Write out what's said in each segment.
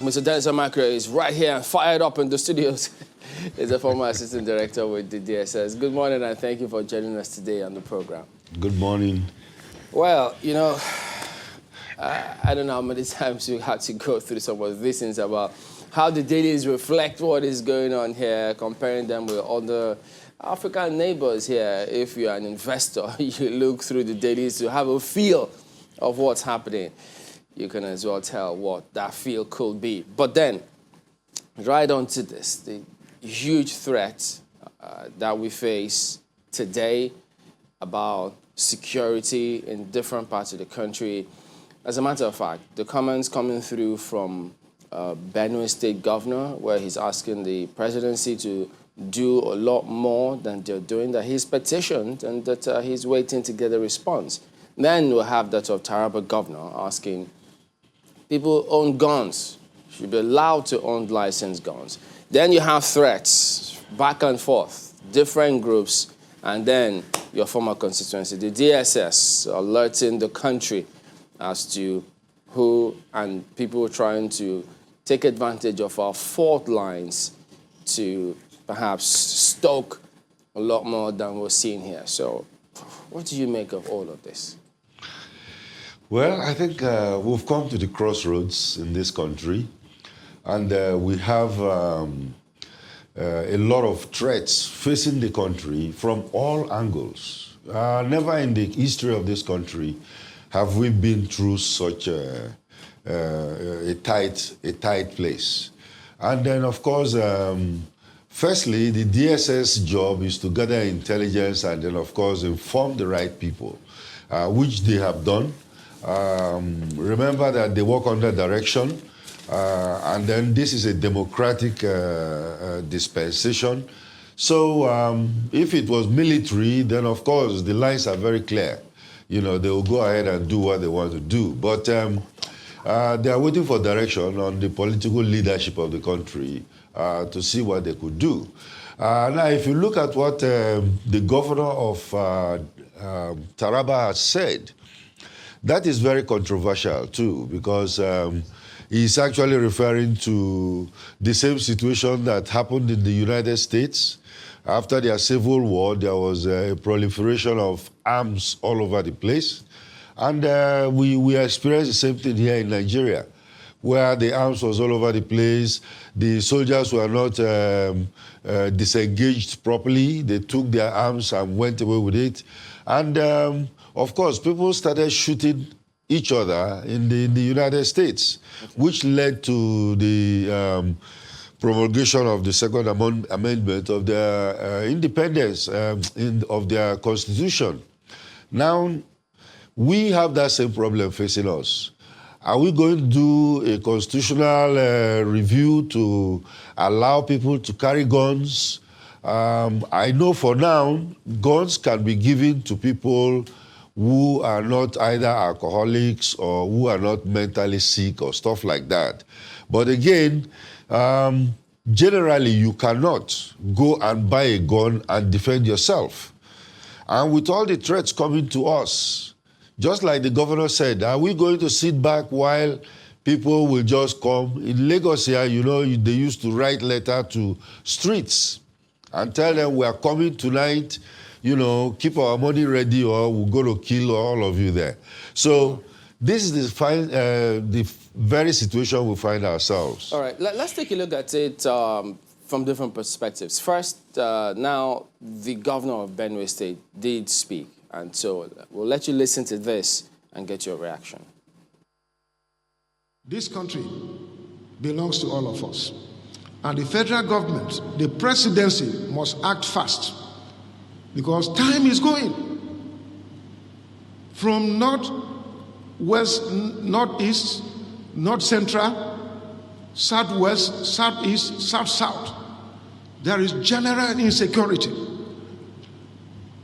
Mr. Dennis Amakre is right here and fired up in the studios. He's a former assistant director with the DSS. Good morning, and thank you for joining us today on the program. Good morning. Well, you know, I don't know how many times we had to go through some of these things about how the dailies reflect what is going on here, comparing them with other African neighbors here. If you're an investor, you look through the dailies to have a feel of what's happening. You can as well tell what that feel could be. But then, right on to this, the huge threat that we face today about security in different parts of the country. As a matter of fact, the comments coming through from Benue State Governor, where he's asking the presidency to do a lot more than they're doing, that he's petitioned and that he's waiting to get a response. Then we'll have that of Taraba Governor asking people who own guns should be allowed to own licensed guns. Then you have threats back and forth, different groups, and then your former constituency, the DSS, alerting the country as to who and people trying to take advantage of our fault lines to perhaps stoke a lot more than we're seeing here. So what do you make of all of this? Well, I think we've come to the crossroads in this country, and we have a lot of threats facing the country from all angles. Never in the history of this country have we been through such a tight place. And then, of course, firstly, the DSS job is to gather intelligence and then, of course, inform the right people, which they have done. Remember that they work under direction, and then this is a democratic dispensation. So if it was military, then of course the lines are very clear. You know, they will go ahead and do what they want to do. But they are waiting for direction on the political leadership of the country to see what they could do. Now, if you look at what the governor of Taraba has said, that is very controversial too, because he's actually referring to the same situation that happened in the United States. After their civil war, there was a proliferation of arms all over the place. And we experienced the same thing here in Nigeria, where the arms was all over the place. The soldiers were not disengaged properly. They took their arms and went away with it. And of course, people started shooting each other in the United States, which led to the promulgation of the Second Amendment of their independence of their constitution. Now, we have that same problem facing us. Are we going to do a constitutional review to allow people to carry guns? I know for now, guns can be given to people who are not either alcoholics or who are not mentally sick or stuff like that. But again, generally you cannot go and buy a gun and defend yourself. And with all the threats coming to us, just like the governor said, are we going to sit back while people will just come? In Lagos here, you know, they used to write letter to streets and tell them we are coming tonight, you know, keep our money ready or we're going to kill all of you there. So this is the very situation we find ourselves. All right, let's take a look at it from different perspectives. First, now the governor of Benue State did speak, and so we'll let you listen to this and get your reaction. This country belongs to all of us. And the federal government, the presidency, must act fast because time is going. From north, west, northeast, north central, southwest, southeast, south. There is general insecurity.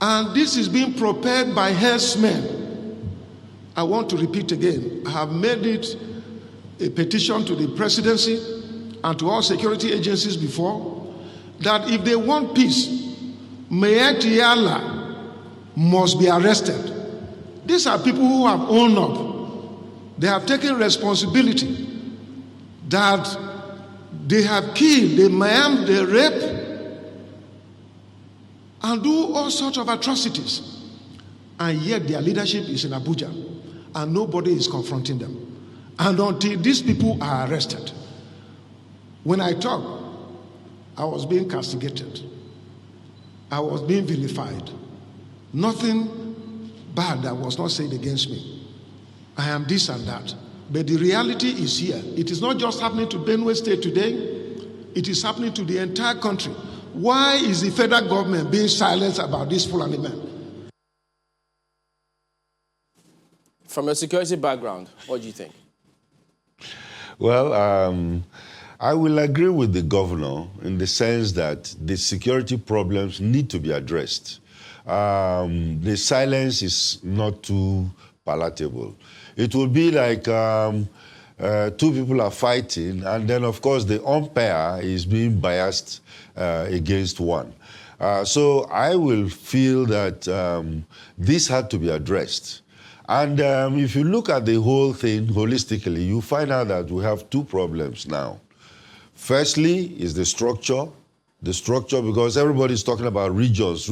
And this is being prepared by herdsmen. I want to repeat again. I have made it a petition to the presidency and to all security agencies before, that if they want peace, Mayor Tiala must be arrested. These are people who have owned up. They have taken responsibility. that they have killed, they maim, they rape, and do all sorts of atrocities. And yet their leadership is in Abuja, and nobody is confronting them. And until these people are arrested, when I talk, I was being castigated. I was being vilified. Nothing bad that was not said against me. I am this and that. But the reality is here. It is not just happening to Benue State today. It is happening to the entire country. Why is the federal government being silent about this Fulani men? From a security background, what do you think? Well, I will agree with the governor in the sense that the security problems need to be addressed. The silence is not too palatable. It will be like two people are fighting, and then, of course, the umpire is being biased against one. So I will feel that this had to be addressed. And if you look at the whole thing holistically, you find out that we have two problems now. Firstly is the structure. The structure, because everybody's talking about regions.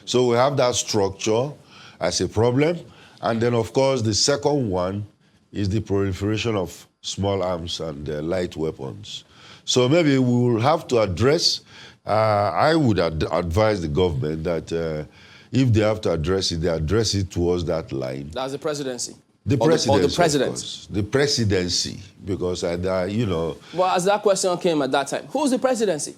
So we have that structure as a problem. And then, of course, the second one is the proliferation of small arms and light weapons. So maybe we will have to address, I would advise the government that if they have to address it, they address it towards that line. That's the presidency. The presidency, or the president. of course. The presidency, because you know. Well, as that question came at that time, who's the presidency?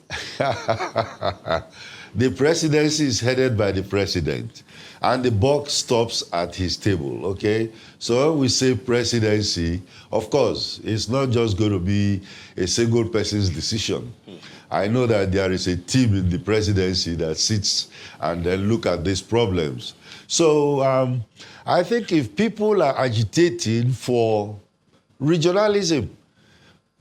The presidency is headed by the president, and the buck stops at his table, okay? So when we say presidency, of course, it's not just going to be a single person's decision. I know that there is a team in the presidency that sits and then look at these problems. So I think if people are agitating for regionalism,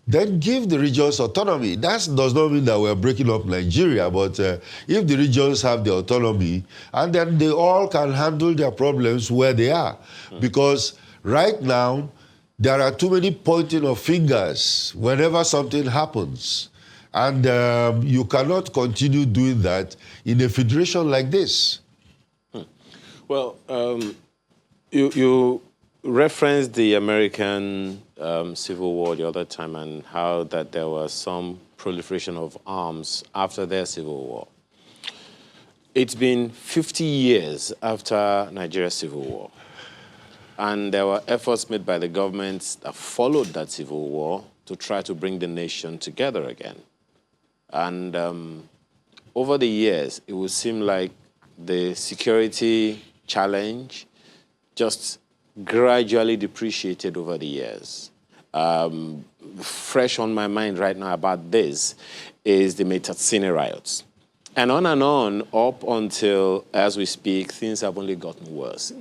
then give the regions autonomy. That does not mean that we're breaking up Nigeria, but if the regions have the autonomy, and then they all can handle their problems where they are. Because right now, there are too many pointing of fingers whenever something happens. And you cannot continue doing that in a federation like this. Well, you referenced the American Civil War the other time and how that there was some proliferation of arms after their Civil War. It's been 50 years after Nigeria's Civil War. And there were efforts made by the governments that followed that Civil War to try to bring the nation together again. And over the years, it would seem like the security challenge just gradually depreciated over the years. Fresh on my mind right now about this is the Metatsine riots. And on, up until, as we speak, things have only gotten worse.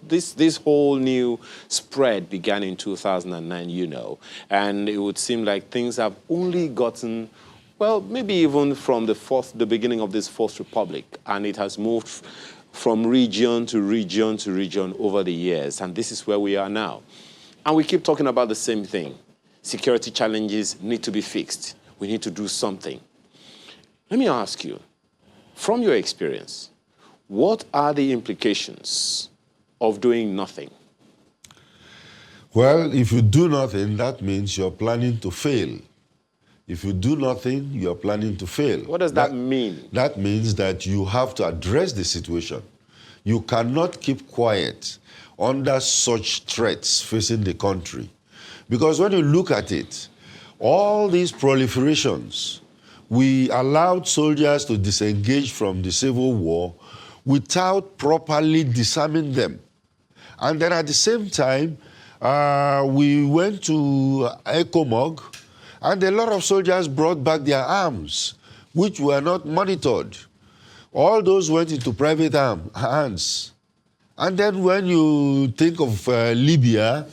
This whole new spread began in 2009, you know, and it would seem like things have only gotten, well, maybe even from the beginning of this Fourth Republic, and it has moved from region to region to region over the years, and this is where we are now. And we keep talking about the same thing. Security challenges need to be fixed. We need to do something. Let me ask you, from your experience, what are the implications of doing nothing? Well, if you do nothing, that means you're planning to fail. If you do nothing, you're planning to fail. What does that mean? That means that you have to address the situation. You cannot keep quiet under such threats facing the country. Because when you look at it, all these proliferations, we allowed soldiers to disengage from the Civil War without properly disarming them. And then at the same time, we went to ECOMOG, and a lot of soldiers brought back their arms, which were not monitored. All those went into private hands. And then when you think of Libya,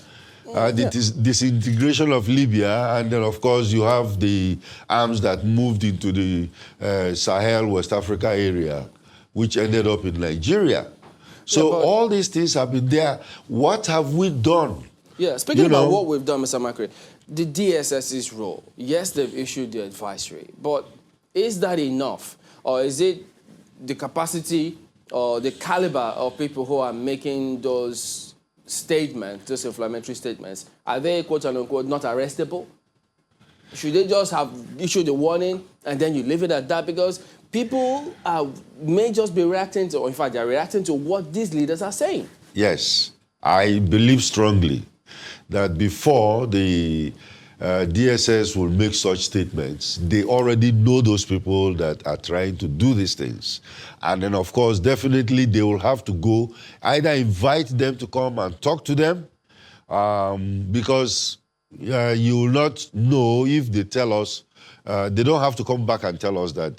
the disintegration of Libya, and then, of course, you have the arms that moved into the Sahel, West Africa area, which ended up in Nigeria. So all these things have been there. What have we done? Yeah, speaking about what we've done, Mr. Makri, the DSS's role. Yes, they've issued the advisory, but is that enough? Or is it the capacity or the caliber of people who are making those statements, those inflammatory statements? Are they, quote unquote, not arrestable? Should they just have issued a warning and then you leave it at that? Because people may just be reacting to, or in fact, they're reacting to what these leaders are saying. Yes, I believe strongly that before the DSS will make such statements, they already know those people that are trying to do these things. And then, of course, definitely they will have to go, either invite them to come and talk to them, because you will not know if they tell us, they don't have to come back and tell us that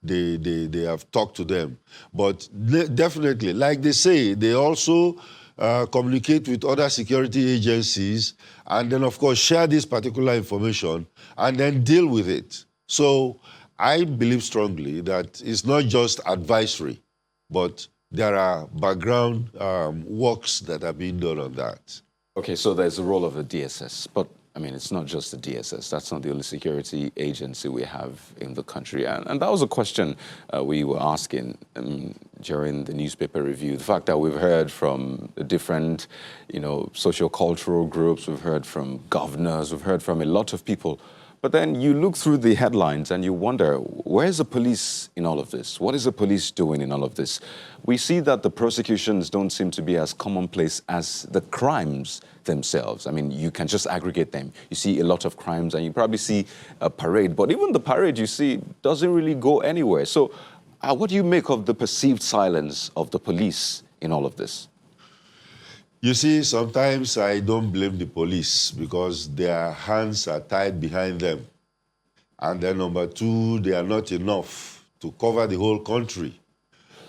they have talked to them. But definitely, like they say, they also communicate with other security agencies and then, of course, share this particular information and then deal with it. So I believe strongly that it's not just advisory, but there are background works that are being done on that. Okay, so there's the role of the DSS, but I mean, it's not just the DSS. That's not the only security agency we have in the country. And that was a question we were asking during the newspaper review. The fact that we've heard from the different, socio-cultural groups, we've heard from governors, we've heard from a lot of people. But then you look through the headlines and you wonder, where's the police in all of this? What is the police doing in all of this? We see that the prosecutions don't seem to be as commonplace as the crimes themselves. I mean, you can just aggregate them. You see a lot of crimes and you probably see a parade, but even the parade you see doesn't really go anywhere. So what do you make of the perceived silence of the police in all of this? You see, sometimes I don't blame the police because their hands are tied behind them. And then number two, they are not enough to cover the whole country.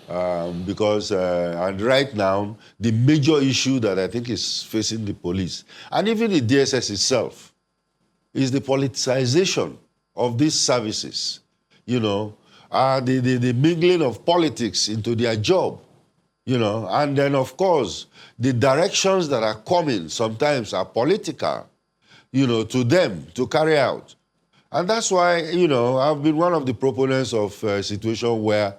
And right now, the major issue that I think is facing the police, and even the DSS itself, is the politicization of these services. The mingling of politics into their job. And then, of course, the directions that are coming sometimes are political, to them to carry out. And that's why, I've been one of the proponents of a situation where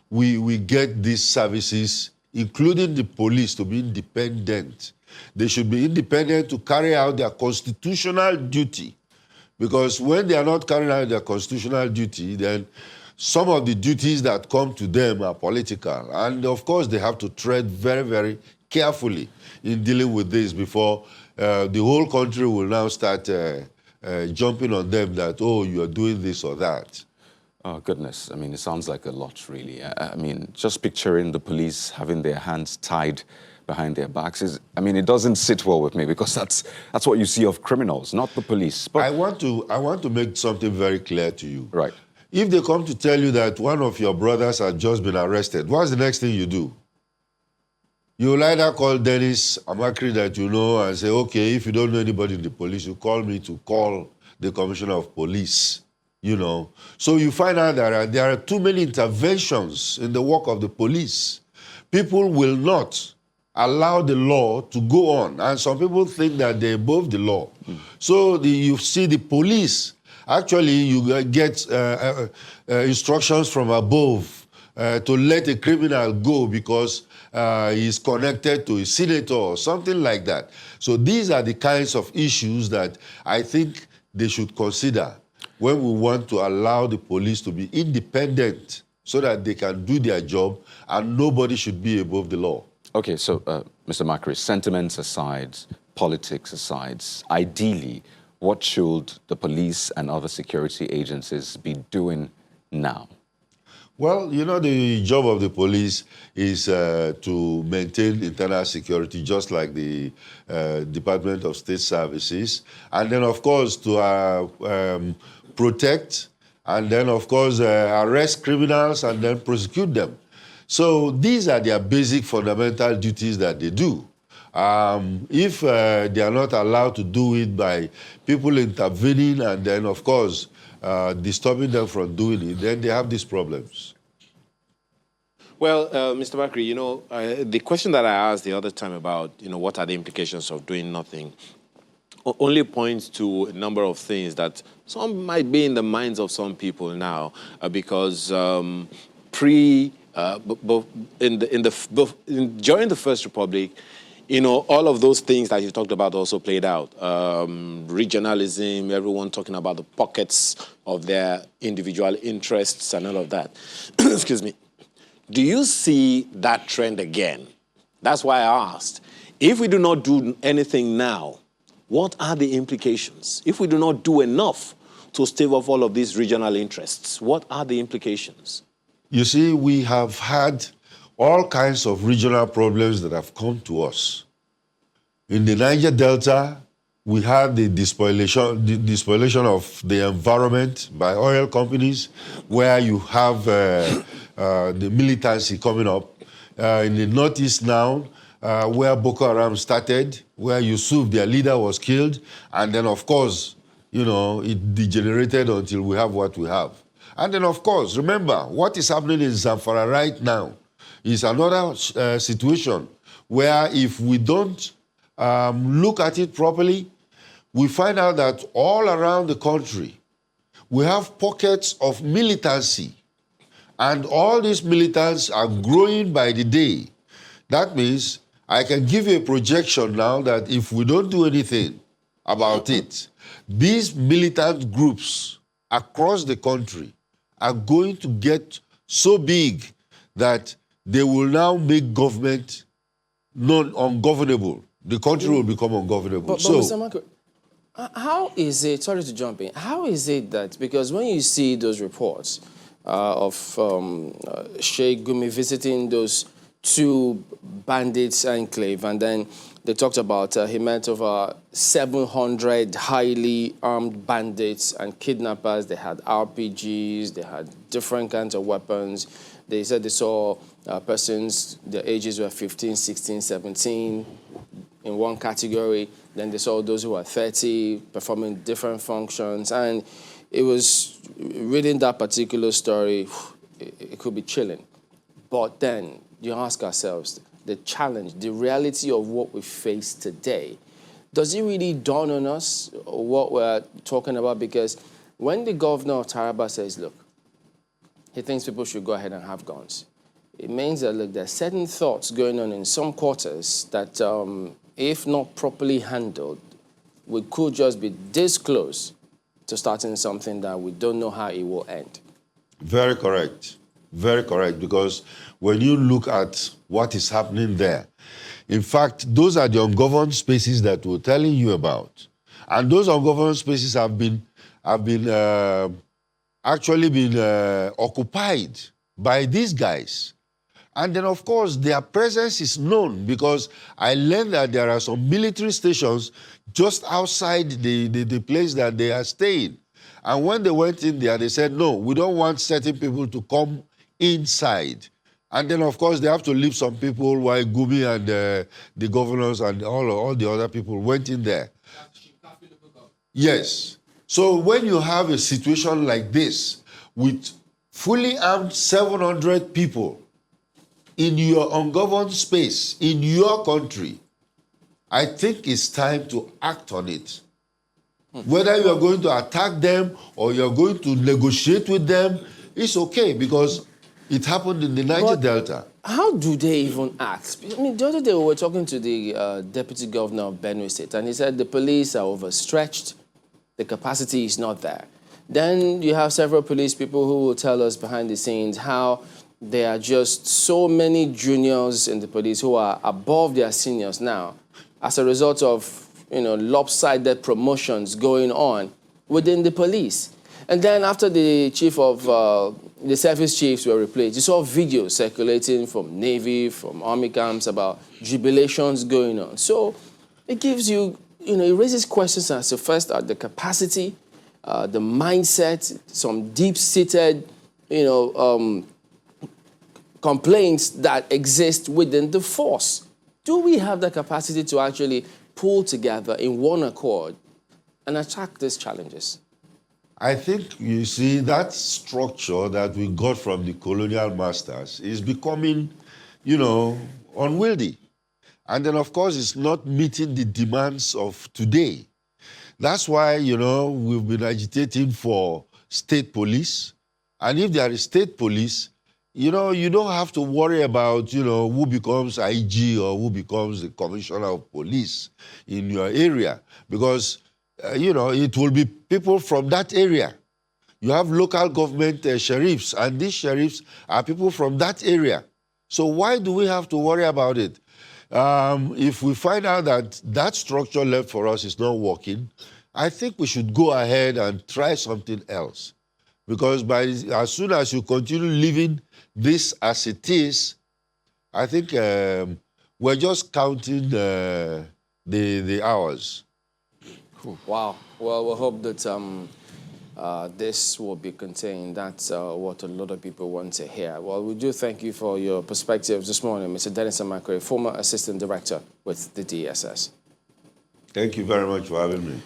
we get these services, including the police, to be independent. They should be independent to carry out their constitutional duty. Because when they are not carrying out their constitutional duty, then some of the duties that come to them are political. And of course, they have to tread very, very carefully in dealing with this before the whole country will now start jumping on them that, oh, you are doing this or that. Oh, goodness. I mean, it sounds like a lot, really. I mean, just picturing the police having their hands tied behind their backs it doesn't sit well with me because that's what you see of criminals, not the police. But I want to make something very clear to you. Right. If they come to tell you that one of your brothers has just been arrested, what's the next thing you do? You'll either call Dennis Amakri that you know and say, okay, if you don't know anybody in the police, you call me to call the commissioner of police, So you find out that there are too many interventions in the work of the police. People will not allow the law to go on. And some people think that they're above the law. So you see the police. Actually, you get instructions from above to let a criminal go because he's connected to a senator or something like that. So these are the kinds of issues that I think they should consider when we want to allow the police to be independent so that they can do their job and nobody should be above the law. Okay, so Mr. Makri, sentiments aside, politics aside, ideally, what should the police and other security agencies be doing now? Well, the job of the police is to maintain internal security, just like the Department of State Services. And then, of course, to protect and then, of course, arrest criminals and then prosecute them. So these are their basic fundamental duties that they do. If they are not allowed to do it by people intervening and then, of course, disturbing them from doing it, then they have these problems. Well, Mr. Makri, the question that I asked the other time about, what are the implications of doing nothing, only points to a number of things that some might be in the minds of some people now, because during the First Republic, you know, all of those things that you talked about also played out. Regionalism, everyone talking about the pockets of their individual interests and all of that. Excuse me. Do you see that trend again? That's why I asked. If we do not do anything now, what are the implications? If we do not do enough to stave off all of these regional interests, what are the implications? You see, we have had all kinds of regional problems that have come to us. In the Niger Delta, we had the despoilation of the environment by oil companies, where you have the militancy coming up. In the Northeast now, where Boko Haram started, where Yusuf, their leader, was killed, and then, of course, you know, it degenerated until we have what we have. And then, of course, remember, what is happening in Zamfara right now is another situation where if we don't look at it properly, we find out that all around the country, we have pockets of militancy, and all these militants are growing by the day. That means I can give you a projection now that if we don't do anything about it, these militant groups across the country are going to get so big that they will now make government ungovernable. The country will become ungovernable. But Mr. Marco, how is it, sorry to jump in, how is it that, because when you see those reports of Sheikh Gumi visiting those two bandits enclave, and then they talked about he met over 700 highly armed bandits and kidnappers. They had RPGs, they had different kinds of weapons. They said they saw persons, their ages were 15, 16, 17 in one category. Then they saw those who were 30 performing different functions. And it was, reading that particular story, it could be chilling. But then you ask ourselves, the challenge, the reality of what we face today, does it really dawn on us what we're talking about? Because when the governor of Taraba says, look, he thinks people should go ahead and have guns, it means that, look, there are certain thoughts going on in some quarters that, if not properly handled, we could just be this close to starting something that we don't know how it will end. Very correct. Very correct, because when you look at what is happening there, in fact, those are the ungoverned spaces that we're telling you about. And those ungoverned spaces have been occupied by these guys. And then, of course, their presence is known, because I learned that there are some military stations just outside the place that they are staying. And when they went in there, they said, no, we don't want certain people to come inside. And then, of course, they have to leave some people while Gumi and the governors and all the other people went in there. Yes. So when you have a situation like this with fully armed 700 people in your ungoverned space, in your country, I think it's time to act on it. Whether you are going to attack them or you're going to negotiate with them, it's okay, because it happened in the Niger Delta. How do they even act? I mean, the other day we were talking to the deputy governor of Benue State, and he said the police are overstretched, the capacity is not there. Then you have several police people who will tell us behind the scenes how there are just so many juniors in the police who are above their seniors now as a result of, you know, lopsided promotions going on within the police. And then after the chief of the service chiefs were replaced, you saw videos circulating from Navy, from Army camps about jubilations going on. So it gives you, you know, it raises questions as to first the capacity, the mindset, some deep-seated, you know, complaints that exist within the force. Do we have the capacity to actually pull together in one accord and attack these challenges? I think, you see, that structure that we got from the colonial masters is becoming, you know, unwieldy. And then, of course, it's not meeting the demands of today. That's why, we've been agitating for state police. And if there is state police, you don't have to worry about, who becomes IG or who becomes the commissioner of police in your area. Because, it will be people from that area. You have local government sheriffs, and these sheriffs are people from that area. So why do we have to worry about it? If we find out that that structure left for us is not working, I think we should go ahead and try something else. Because as soon as you continue leaving this as it is, I think we're just counting the hours. Wow. Well, we hope that this will be contained. That's what a lot of people want to hear. Well, we do thank you for your perspective this morning, Mr. Dennis Amakwe, former Assistant Director with the DSS. Thank you very much for having me.